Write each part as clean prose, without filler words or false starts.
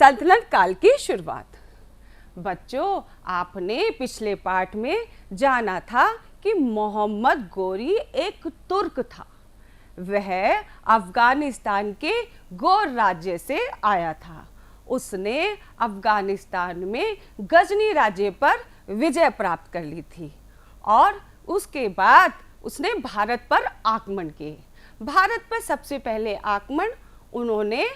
सल्तनत काल की शुरुआत। बच्चों, आपने पिछले पाठ में जाना था कि मोहम्मद गोरी एक तुर्क था। वह अफगानिस्तान के गौर राज्य से आया था। उसने अफगानिस्तान में गजनी राज्य पर विजय प्राप्त कर ली थी और उसके बाद उसने भारत पर आक्रमण किए। भारत पर सबसे पहले आक्रमण उन्होंने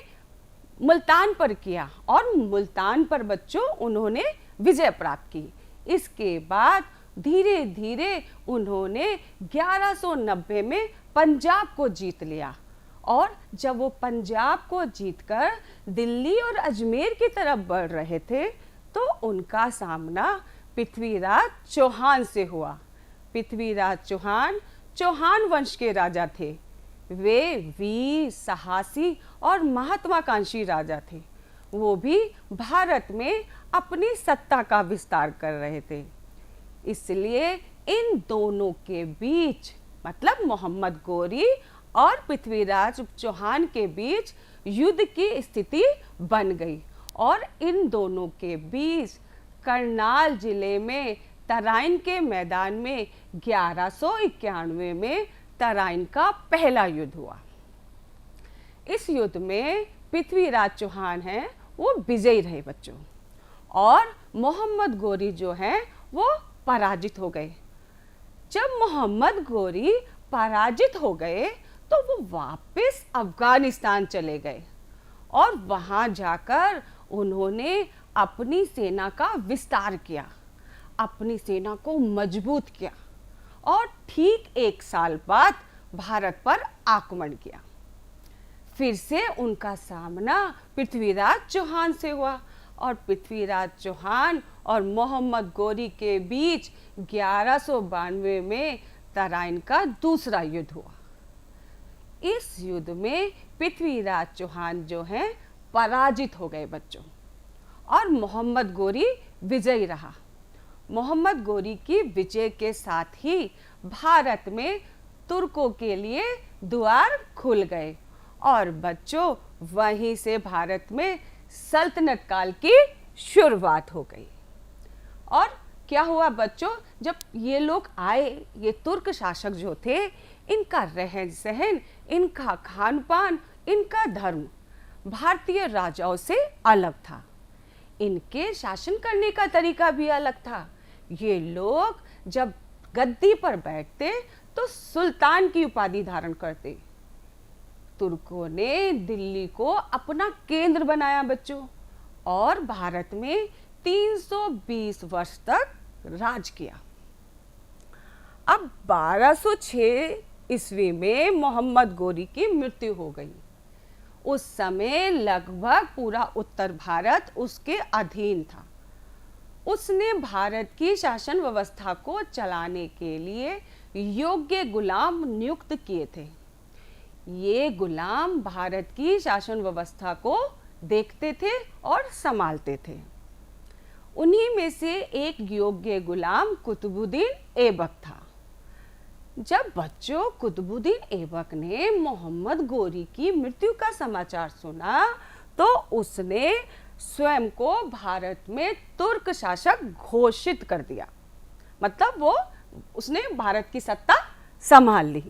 मुल्तान पर किया और मुल्तान पर बच्चों उन्होंने विजय प्राप्त की। इसके बाद धीरे धीरे उन्होंने 1190 में पंजाब को जीत लिया और जब वो पंजाब को जीतकर दिल्ली और अजमेर की तरफ बढ़ रहे थे तो उनका सामना पृथ्वीराज चौहान से हुआ। पृथ्वीराज चौहान चौहान वंश के राजा थे। वे वीर, साहसी और महत्वाकांक्षी राजा थे। वो भी भारत में अपनी सत्ता का विस्तार कर रहे थे। इसलिए इन दोनों के बीच मतलब मोहम्मद गोरी और पृथ्वीराज चौहान के बीच युद्ध की स्थिति बन गई और इन दोनों के बीच करनाल जिले में तराइन के मैदान में 1191 में तराइन का पहला युद्ध हुआ। इस युद्ध में पृथ्वीराज चौहान हैं वो विजयी रहे बच्चों और मोहम्मद गोरी जो हैं वो पराजित हो गए। जब मोहम्मद गोरी पराजित हो गए तो वो वापस अफगानिस्तान चले गए और वहां जाकर उन्होंने अपनी सेना का विस्तार किया, अपनी सेना को मजबूत किया और ठीक 1 साल बाद भारत पर आक्रमण किया। फिर से उनका सामना पृथ्वीराज चौहान से हुआ और पृथ्वीराज चौहान और मोहम्मद गोरी के बीच 1192 में तराइन का दूसरा युद्ध हुआ। इस युद्ध में पृथ्वीराज चौहान जो हैं पराजित हो गए बच्चों और मोहम्मद गोरी विजयी रहा। मोहम्मद गोरी की विजय के साथ ही भारत में तुर्कों के लिए द्वार खुल गए और बच्चों वहीं से भारत में सल्तनत काल की शुरुआत हो गई। और क्या हुआ बच्चों, जब ये लोग आए, ये तुर्क शासक जो थे, इनका रहन सहन, इनका खान पान, इनका धर्म भारतीय राजाओं से अलग था। इनके शासन करने का तरीका भी अलग था। ये लोग जब गद्दी पर बैठते तो सुल्तान की उपाधि धारण करते। तुर्कों ने दिल्ली को अपना केंद्र बनाया बच्चों और भारत में 320 वर्ष तक राज किया। अब 1206 ईस्वी में मोहम्मद गोरी की मृत्यु हो गई। उस समय लगभग पूरा उत्तर भारत उसके अधीन था। उसने भारत की शासन व्यवस्था को चलाने के लिए योग्य गुलाम नियुक्त किए थे। ये गुलाम भारत की शासन व्यवस्था को देखते थे और संभालते थे। उन्हीं में से एक योग्य गुलाम कुतुबुद्दीन ऐबक था। जब बच्चों कुतुबुद्दीन ऐबक ने मोहम्मद गोरी की मृत्यु का समाचार सुना तो उसने स्वयं को भारत में तुर्क शासक घोषित कर दिया। मतलब उसने भारत की सत्ता संभाल ली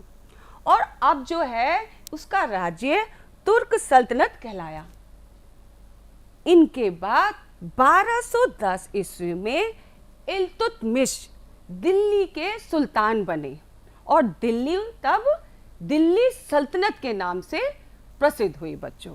और अब जो है उसका राज्य तुर्क सल्तनत कहलाया। इनके बाद 1210 ईस्वी में इल्तुतमिश दिल्ली के सुल्तान बने और दिल्ली तब दिल्ली सल्तनत के नाम से प्रसिद्ध हुई बच्चों।